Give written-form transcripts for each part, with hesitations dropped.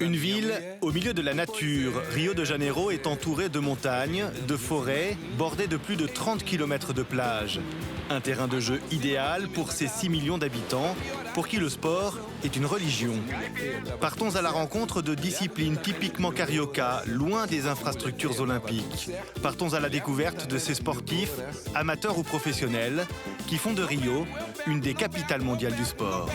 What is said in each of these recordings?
Une ville au milieu de la nature, Rio de Janeiro est entourée de montagnes, de forêts, bordée de plus de 30 km de plage. Un terrain de jeu idéal pour ses 6 millions d'habitants, pour qui le sport est une religion. Partons à la rencontre de disciplines typiquement carioca, loin des infrastructures olympiques. Partons à la découverte de ces sportifs, amateurs ou professionnels, qui font de Rio une des capitales mondiales du sport.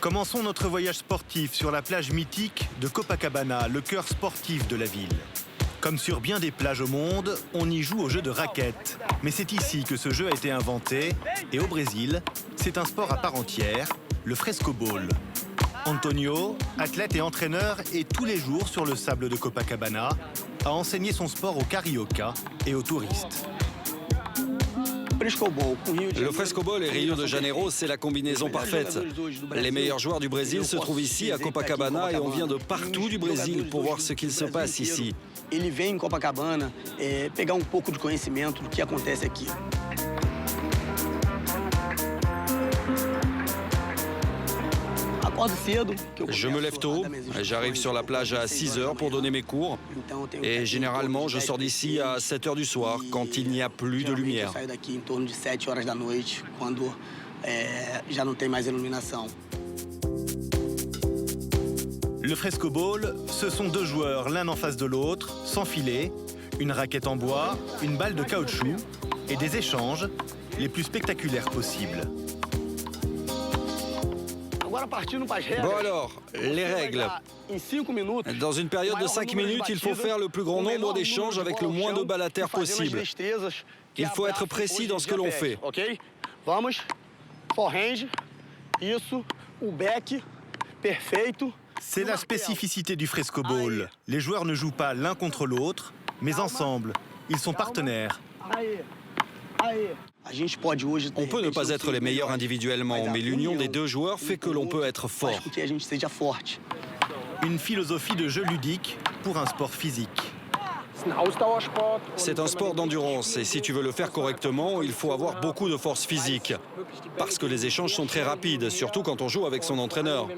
Commençons notre voyage sportif sur la plage mythique de Copacabana, le cœur sportif de la ville. Comme sur bien des plages au monde, on y joue au jeu de raquettes. Mais c'est ici que ce jeu a été inventé, et au Brésil, c'est un sport à part entière, le frescobol. Antonio, athlète et entraîneur, est tous les jours sur le sable de Copacabana, a enseigné son sport aux carioca et aux touristes. Le frescobol et Rio de Janeiro, c'est la combinaison parfaite. Les meilleurs joueurs du Brésil se trouvent ici à Copacabana et on vient de partout du Brésil pour voir ce qu'il se passe ici. Ele vem em Copacabana pegar pouco de conhecimento do que acontece aqui. Je me lève tôt, j'arrive sur la plage à 6 h pour donner mes cours et généralement je sors d'ici à 7 h du soir quand il n'y a plus de lumière. Le frescobol, ce sont deux joueurs l'un en face de l'autre, sans filet, une raquette en bois, une balle de caoutchouc et des échanges les plus spectaculaires possibles. Bon alors, les règles. Dans une période de 5 minutes, il faut faire le plus grand nombre d'échanges avec le moins de balles à terre possible. Il faut être précis dans ce que l'on fait. C'est la spécificité du frescobol. Les joueurs ne jouent pas l'un contre l'autre, mais ensemble. Ils sont partenaires. On peut ne pas être les meilleurs individuellement, mais l'union des deux joueurs fait que l'on peut être fort. Une philosophie de jeu ludique pour un sport physique. C'est un sport d'endurance et si tu veux le faire correctement, il faut avoir beaucoup de force physique. Parce que les échanges sont très rapides, surtout quand on joue avec son entraîneur.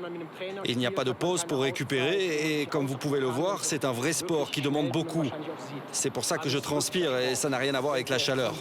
Il n'y a pas de pause pour récupérer et comme vous pouvez le voir, c'est un vrai sport qui demande beaucoup. C'est pour ça que je transpire et ça n'a rien à voir avec la chaleur.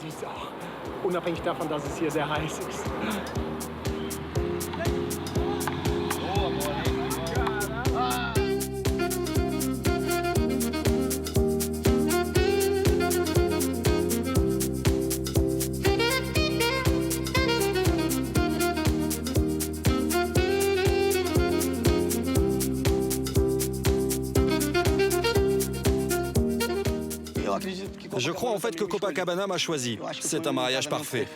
Je crois en fait que Copacabana m'a choisi. C'est un mariage parfait.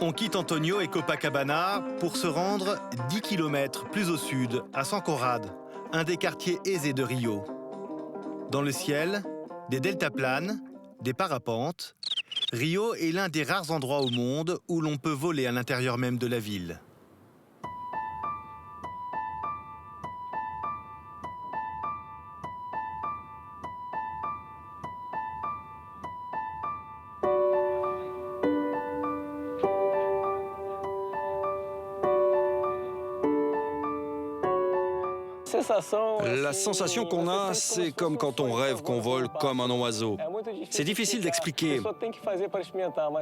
On quitte Antonio et Copacabana pour se rendre 10 km plus au sud, à San Conrado, un des quartiers aisés de Rio. Dans le ciel, des deltaplanes, des parapentes. Rio est l'un des rares endroits au monde où l'on peut voler à l'intérieur même de la ville. La sensation qu'on a, c'est comme quand on rêve qu'on vole comme un oiseau. C'est difficile d'expliquer.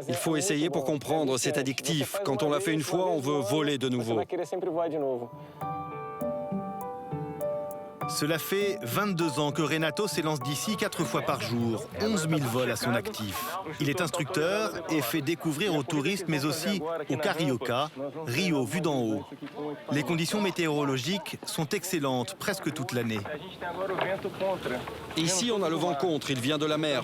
Il faut essayer pour comprendre, c'est addictif. Quand on l'a fait une fois, on veut voler de nouveau. Cela fait 22 ans que Renato s'élance d'ici 4 fois par jour, 11 000 vols à son actif. Il est instructeur et fait découvrir aux touristes, mais aussi aux carioca, Rio vu d'en haut. Les conditions météorologiques sont excellentes presque toute l'année. Ici, on a le vent contre, il vient de la mer.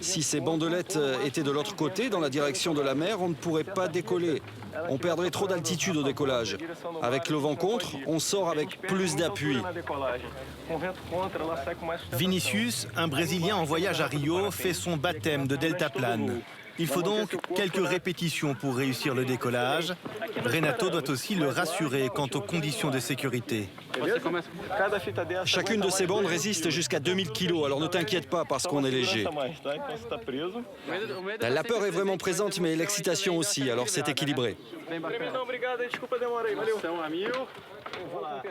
Si ces bandelettes étaient de l'autre côté, dans la direction de la mer, on ne pourrait pas décoller. On perdrait trop d'altitude au décollage. Avec le vent contre, on sort avec plus d'appui. Vinicius, un Brésilien en voyage à Rio, fait son baptême de deltaplane. Il faut donc quelques répétitions pour réussir le décollage. Renato doit aussi le rassurer quant aux conditions de sécurité. Chacune de ces bandes résiste jusqu'à 2000 kg, alors ne t'inquiète pas parce qu'on est léger. La peur est vraiment présente, mais l'excitation aussi, alors c'est équilibré.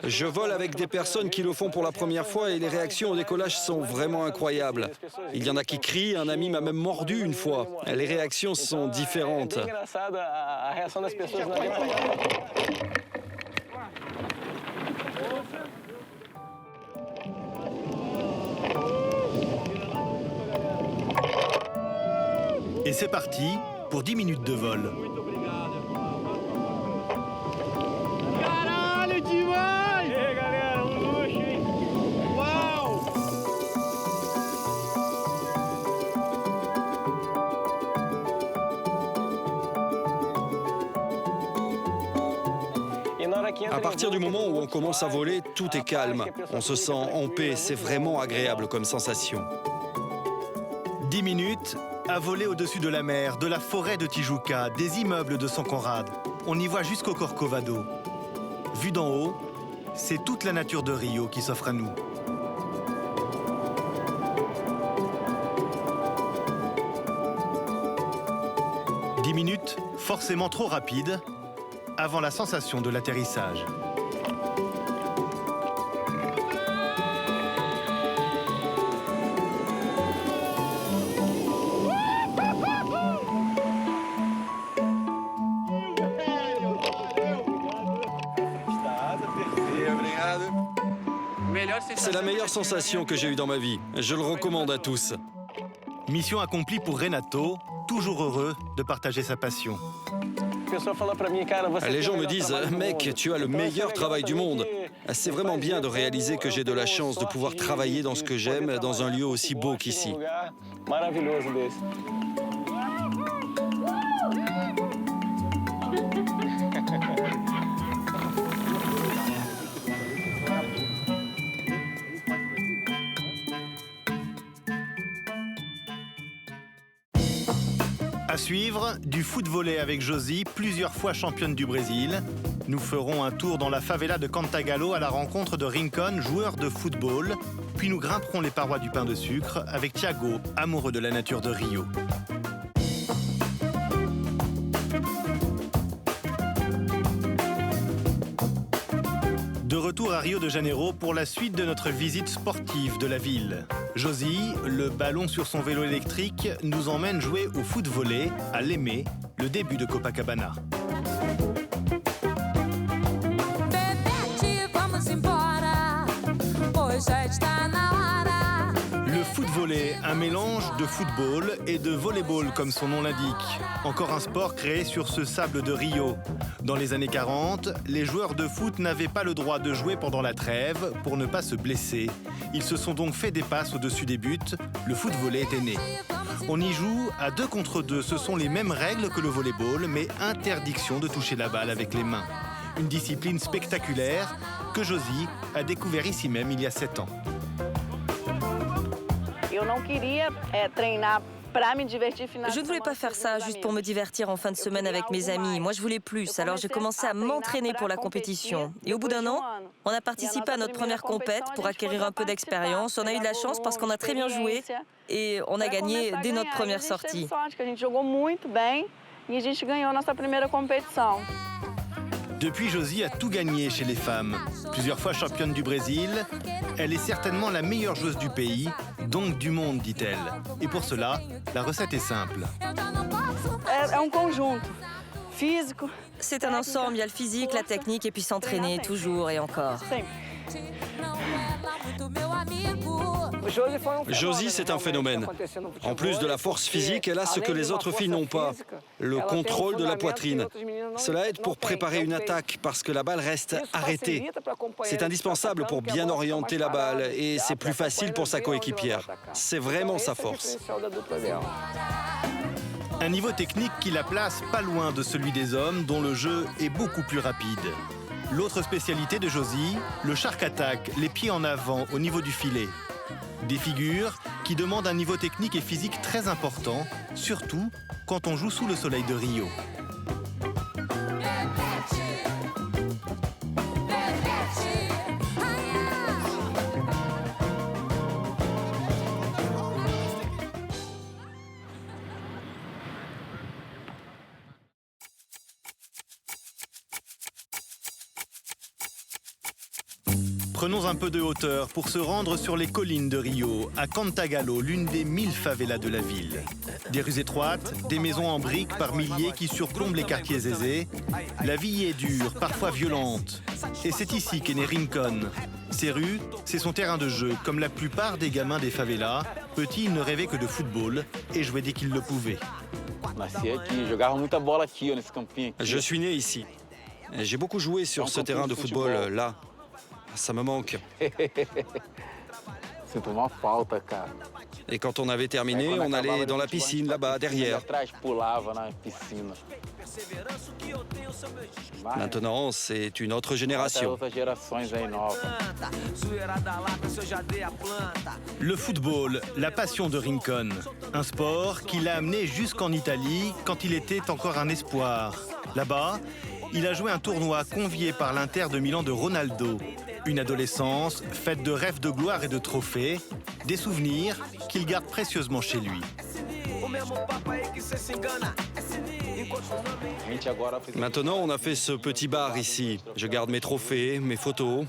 Je vole avec des personnes qui le font pour la première fois et les réactions au décollage sont vraiment incroyables. Il y en a qui crient, un ami m'a même mordu une fois. Les réactions sont différentes. Et c'est parti pour 10 minutes de vol. À partir du moment où on commence à voler, tout est calme. On se sent en paix, c'est vraiment agréable comme sensation. 10 minutes à voler au-dessus de la mer, de la forêt de Tijuca, des immeubles de San Conrad. On y voit jusqu'au Corcovado. Vu d'en haut, c'est toute la nature de Rio qui s'offre à nous. « 10 minutes, forcément trop rapides, avant la sensation de l'atterrissage. C'est la meilleure sensation que j'ai eue dans ma vie. Je le recommande à tous. Mission accomplie pour Renato, toujours heureux de partager sa passion. Les gens me disent « Mec, tu as le meilleur travail du monde ». C'est vraiment bien de réaliser que j'ai de la chance de pouvoir travailler dans ce que j'aime, dans un lieu aussi beau qu'ici. À suivre, du foot-volley avec Josie, plusieurs fois championne du Brésil. Nous ferons un tour dans la favela de Cantagalo à la rencontre de Rincon, joueur de football. Puis nous grimperons les parois du pain de sucre avec Thiago, amoureux de la nature de Rio. De retour à Rio de Janeiro pour la suite de notre visite sportive de la ville. Josie, le ballon sur son vélo électrique, nous emmène jouer au foot-volley à Lemay, le début de Copacabana. Le foot-volley, un mélange de football et de volleyball comme son nom l'indique. Encore un sport créé sur ce sable de Rio. Dans les années 40, les joueurs de foot n'avaient pas le droit de jouer pendant la trêve pour ne pas se blesser. Ils se sont donc fait des passes au-dessus des buts. Le foot-volley était né. On y joue à 2 contre 2. Ce sont les mêmes règles que le volleyball, mais interdiction de toucher la balle avec les mains. Une discipline spectaculaire que Josie a découvert ici même il y a 7 ans. Je ne voulais pas faire ça juste pour me divertir en fin de semaine avec mes amis. Moi, je voulais plus. Alors, j'ai commencé à m'entraîner pour la compétition. Et au bout d'un an, on a participé à notre première compète pour acquérir un peu d'expérience. On a eu de la chance parce qu'on a très bien joué et on a gagné dès notre première sortie. Depuis, Josie a tout gagné chez les femmes. Plusieurs fois championne du Brésil, elle est certainement la meilleure joueuse du pays, donc du monde, dit-elle. Et pour cela, la recette est simple. C'est un ensemble, il y a le physique, la technique et puis s'entraîner toujours et encore. Josie, c'est un phénomène. En plus de la force physique, elle a ce que les autres filles n'ont pas, le contrôle de la poitrine. Cela aide pour préparer une attaque parce que la balle reste arrêtée. C'est indispensable pour bien orienter la balle et c'est plus facile pour sa coéquipière. C'est vraiment sa force. Un niveau technique qui la place pas loin de celui des hommes, dont le jeu est beaucoup plus rapide. L'autre spécialité de Josie, le shark attack, les pieds en avant au niveau du filet. Des figures qui demandent un niveau technique et physique très important, surtout quand on joue sous le soleil de Rio. Prenons un peu de hauteur pour se rendre sur les collines de Rio, à Cantagalo, l'une des 1000 favelas de la ville. Des rues étroites, des maisons en briques par milliers qui surplombent les quartiers aisés. La vie y est dure, parfois violente. Et c'est ici qu'est né Rincon. Ces rues, c'est son terrain de jeu. Comme la plupart des gamins des favelas, petit, il ne rêvait que de football et jouait dès qu'il le pouvait. Je suis né ici. J'ai beaucoup joué sur ce terrain de football là. Ça me manque. Et quand on avait terminé, on allait dans la piscine là-bas, derrière. Maintenant, c'est une autre génération. Le football, la passion de Rincon. Un sport qui l'a amené jusqu'en Italie quand il était encore un espoir. Là-bas, il a joué un tournoi convié par l'Inter de Milan de Ronaldo. Une adolescence faite de rêves de gloire et de trophées, des souvenirs qu'il garde précieusement chez lui. Maintenant, on a fait ce petit bar ici. Je garde mes trophées, mes photos.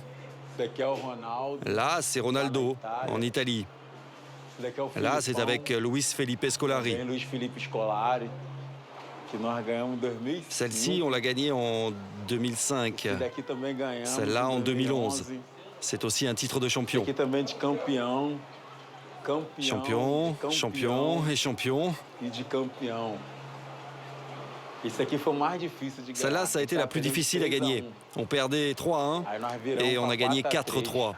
Là, c'est Ronaldo, en Italie. Là, c'est avec Luis Felipe Scolari. Celle-ci, on l'a gagnée en 2005. Celle-là, en 2011. C'est aussi un titre de champion. Champion, champion et champion. Celle-là, ça a été la plus difficile à gagner. On perdait 3-1 et on a gagné 4-3.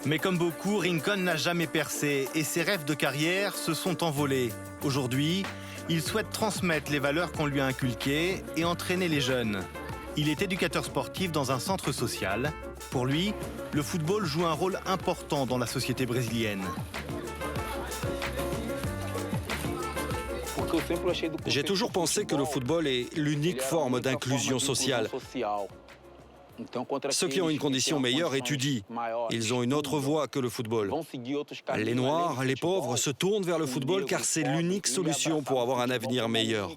Mais comme beaucoup, Rincon n'a jamais percé et ses rêves de carrière se sont envolés. Aujourd'hui, il souhaite transmettre les valeurs qu'on lui a inculquées et entraîner les jeunes. Il est éducateur sportif dans un centre social. Pour lui, le football joue un rôle important dans la société brésilienne. J'ai toujours pensé que le football est l'unique forme d'inclusion sociale. Ceux qui ont une condition meilleure étudient. Ils ont une autre voie que le football. Les Noirs, les pauvres se tournent vers le football car c'est l'unique solution pour avoir un avenir meilleur.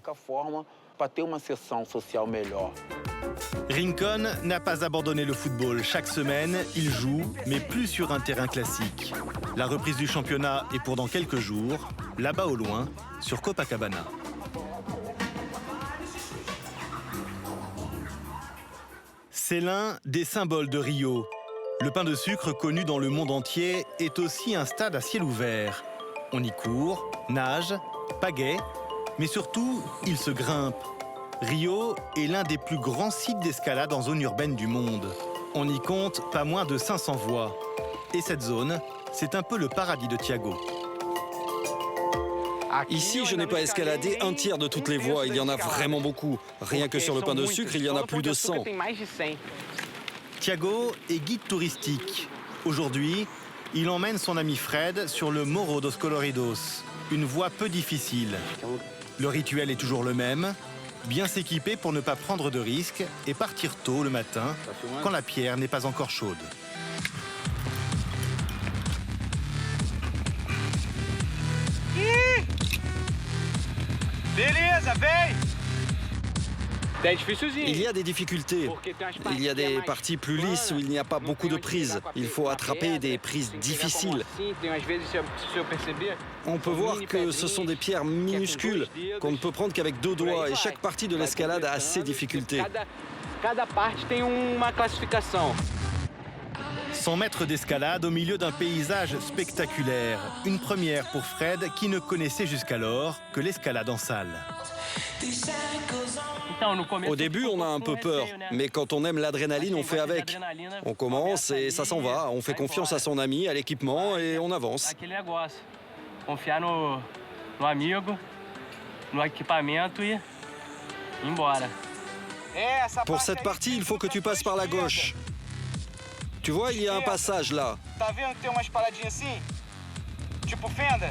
Rincon n'a pas abandonné le football. Chaque semaine, il joue, mais plus sur un terrain classique. La reprise du championnat est pour dans quelques jours, là-bas au loin, sur Copacabana. C'est l'un des symboles de Rio. Le pain de sucre connu dans le monde entier est aussi un stade à ciel ouvert. On y court, nage, pagaie, mais surtout, il se grimpe. Rio est l'un des plus grands sites d'escalade en zone urbaine du monde. On y compte pas moins de 500 voies. Et cette zone, c'est un peu le paradis de Thiago. Ici, je n'ai pas escaladé un tiers de toutes les voies. Il y en a vraiment beaucoup. Rien que sur le pain de sucre, il y en a plus de 100. Thiago est guide touristique. Aujourd'hui, il emmène son ami Fred sur le Morro dos Coloridos, une voie peu difficile. Le rituel est toujours le même, bien s'équiper pour ne pas prendre de risques et partir tôt le matin, quand la pierre n'est pas encore chaude. Il y a des difficultés. Il y a des parties plus lisses où il n'y a pas beaucoup de prises. Il faut attraper des prises difficiles. On peut voir que ce sont des pierres minuscules qu'on ne peut prendre qu'avec 2 doigts et chaque partie de l'escalade a ses difficultés. 100 mètres d'escalade au milieu d'un paysage spectaculaire. Une première pour Fred qui ne connaissait jusqu'alors que l'escalade en salle. Au début, on a un peu peur, mais quand on aime l'adrénaline, on fait avec. On commence et ça s'en va. On fait confiance à son ami, à l'équipement et on avance. Confiar no amigo, no equipamento e ir embora. Pour cette partie, il faut que tu passes par la gauche. Tu vois, il y a un passage là. Tá vendo que tem umas paradinhas assim? Tipo fenda?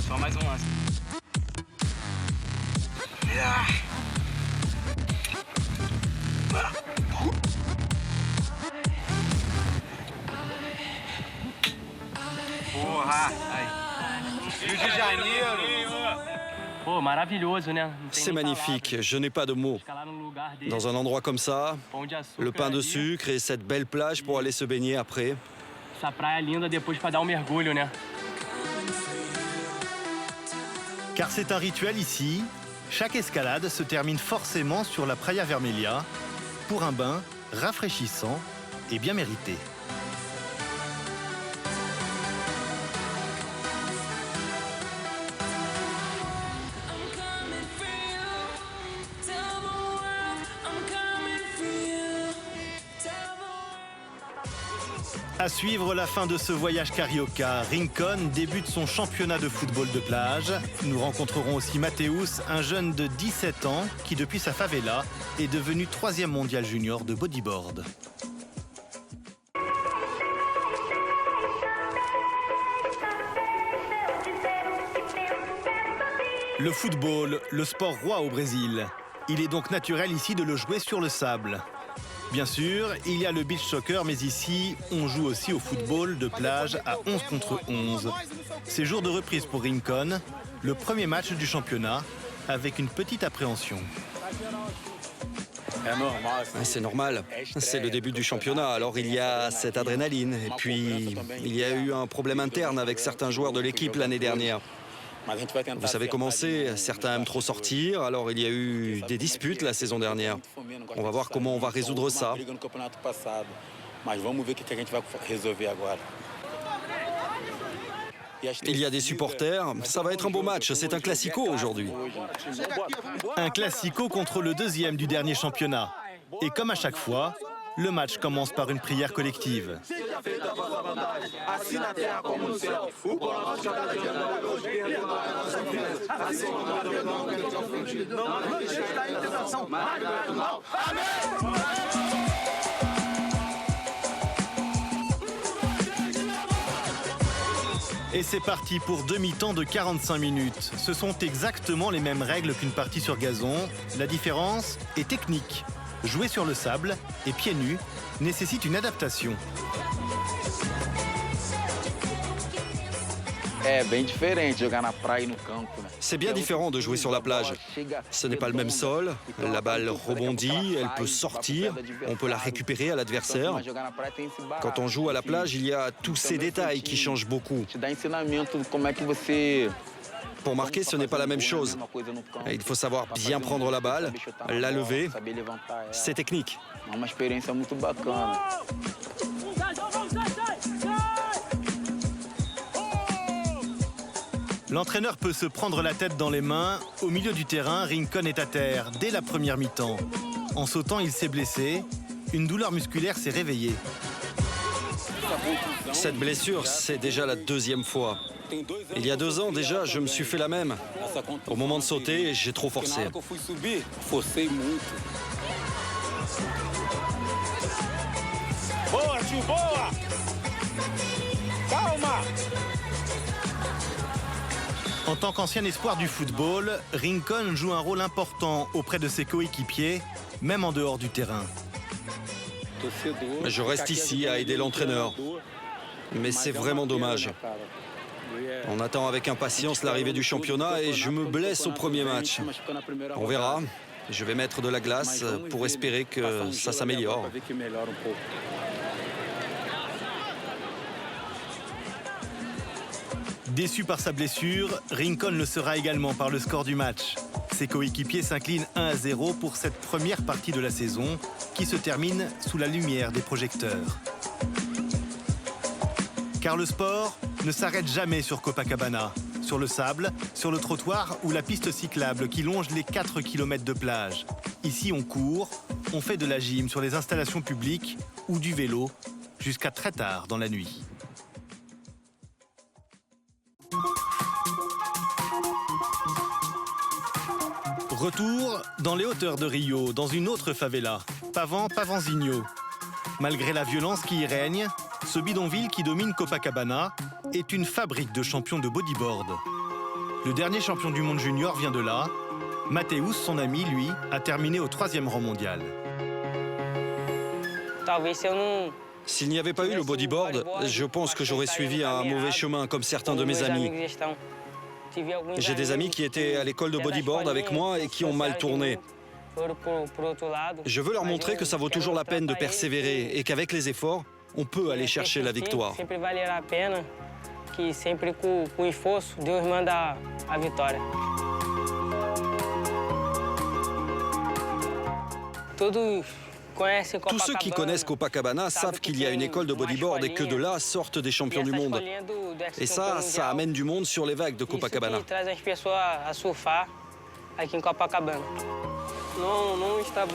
Só mais um lance. Porra! Aí. Rio de Janeiro! Pô, maravilhoso, né? C'est magnifique, je n'ai pas de mots. Escalar num lugar desse, Dans un endroit comme ça, pão de açúcar le pain de ali, sucre et cette belle plage pour aller se baigner après. essa praia linda depois pra dar mergulho, né? Car c'est un rituel ici, chaque escalade se termine forcément sur la Praia Vermelha pour un bain rafraîchissant et bien mérité. À suivre la fin de ce voyage carioca, Rincon débute son championnat de football de plage. Nous rencontrerons aussi Mateus, un jeune de 17 ans qui, depuis sa favela, est devenu 3e mondial junior de bodyboard. Le football, le sport roi au Brésil. Il est donc naturel ici de le jouer sur le sable. Bien sûr, il y a le beach soccer, mais ici, on joue aussi au football de plage à 11 contre 11. C'est jour de reprise pour Rincon, le premier match du championnat, avec une petite appréhension. C'est normal, c'est le début du championnat, alors il y a cette adrénaline. Et puis, il y a eu un problème interne avec certains joueurs de l'équipe l'année dernière. Vous savez comment c'est, certains aiment trop sortir, alors il y a eu des disputes la saison dernière. On va voir comment on va résoudre ça. Il y a des supporters, ça va être un beau match, c'est un classico aujourd'hui. Un classico contre le 2e du dernier championnat. Et comme à chaque fois, le match commence par une prière collective. Et c'est parti pour 2 mi-temps de 45 minutes. Ce sont exactement les mêmes règles qu'une partie sur gazon. La différence est technique. Jouer sur le sable et pieds nus nécessite une adaptation. C'est bien différent de jouer sur la plage. Ce n'est pas le même sol, la balle rebondit, elle peut sortir, on peut la récupérer à l'adversaire. Quand on joue à la plage, il y a tous ces détails qui changent beaucoup. Pour marquer, ce n'est pas la même chose. Il faut savoir bien prendre la balle, la lever. C'est technique. L'entraîneur peut se prendre la tête dans les mains. Au milieu du terrain, Rincon est à terre dès la première mi-temps. En sautant, il s'est blessé. Une douleur musculaire s'est réveillée. Cette blessure, c'est déjà la 2e fois. Il y a 2 ans déjà, je me suis fait la même. Au moment de sauter, j'ai trop forcé. Boa, tio, boa! Calma! En tant qu'ancien espoir du football, Rincon joue un rôle important auprès de ses coéquipiers, même en dehors du terrain. Je reste ici à aider l'entraîneur. Mais c'est vraiment dommage. On attend avec impatience l'arrivée du championnat et je me blesse au premier match. On verra. Je vais mettre de la glace pour espérer que ça s'améliore. Déçu par sa blessure, Rincon le sera également par le score du match. Ses coéquipiers s'inclinent 1-0 pour cette première partie de la saison qui se termine sous la lumière des projecteurs. Car le sport ne s'arrête jamais sur Copacabana, sur le sable, sur le trottoir ou la piste cyclable qui longe les 4 km de plage. Ici, on court, on fait de la gym sur les installations publiques ou du vélo jusqu'à très tard dans la nuit. Retour dans les hauteurs de Rio, dans une autre favela, Pavan-Pavanzinho. Malgré la violence qui y règne, ce bidonville qui domine Copacabana est une fabrique de champions de bodyboard. Le dernier champion du monde junior vient de là. Matheus, son ami, lui, a terminé au 3e rang mondial. S'il n'y avait pas eu le bodyboard, je pense que j'aurais suivi un mauvais chemin comme certains de mes amis. J'ai des amis qui étaient à l'école de bodyboard avec moi et qui ont mal tourné. Je veux leur montrer que ça vaut toujours la peine de persévérer et qu'avec les efforts, on peut aller chercher la victoire. Tous ceux qui connaissent Copacabana savent qu'il y a une école de bodyboard et que de là sortent des champions du monde. Et ça amène du monde sur les vagues de Copacabana.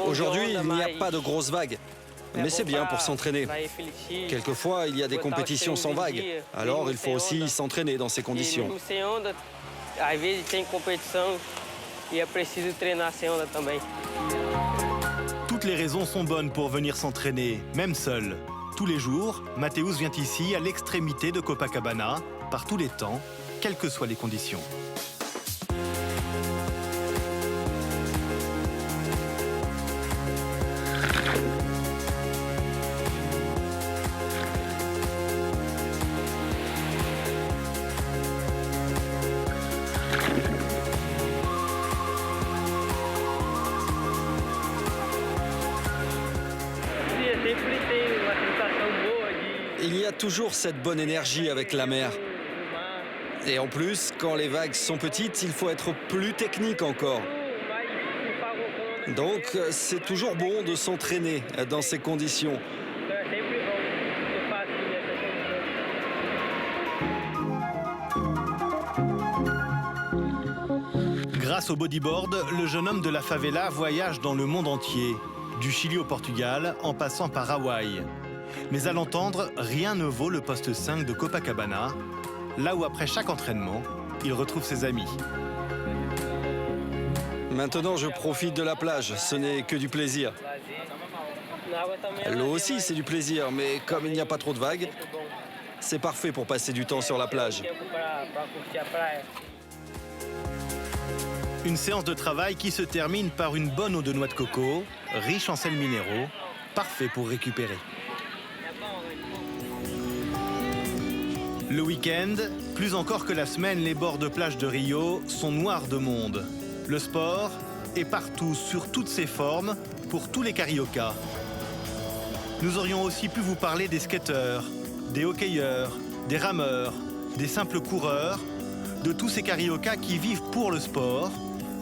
Aujourd'hui, il n'y a pas de grosses vagues, mais c'est bien pour s'entraîner. Quelquefois, il y a des compétitions sans vagues, alors il faut aussi s'entraîner dans ces conditions. Toutes les raisons sont bonnes pour venir s'entraîner, même seul. Tous les jours, Matheus vient ici, à l'extrémité de Copacabana, par tous les temps, quelles que soient les conditions. Il y a toujours cette bonne énergie avec la mer. Et en plus, quand les vagues sont petites, il faut être plus technique encore. Donc, c'est toujours bon de s'entraîner dans ces conditions. Grâce au bodyboard, le jeune homme de la favela voyage dans le monde entier, du Chili au Portugal, en passant par Hawaï. Mais à l'entendre, rien ne vaut le poste 5 de Copacabana, là où après chaque entraînement, il retrouve ses amis. Maintenant, je profite de la plage, ce n'est que du plaisir. L'eau aussi, c'est du plaisir, mais comme il n'y a pas trop de vagues, c'est parfait pour passer du temps sur la plage. Une séance de travail qui se termine par une bonne eau de noix de coco, riche en sels minéraux, parfait pour récupérer. Le week-end, plus encore que la semaine, les bords de plage de Rio sont noirs de monde. Le sport est partout, sur toutes ses formes, pour tous les cariocas. Nous aurions aussi pu vous parler des skateurs, des hockeyeurs, des rameurs, des simples coureurs, de tous ces cariocas qui vivent pour le sport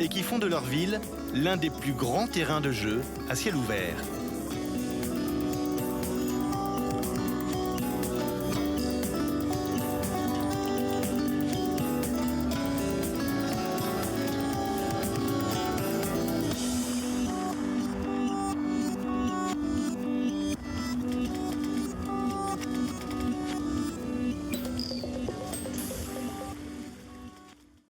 et qui font de leur ville l'un des plus grands terrains de jeu à ciel ouvert.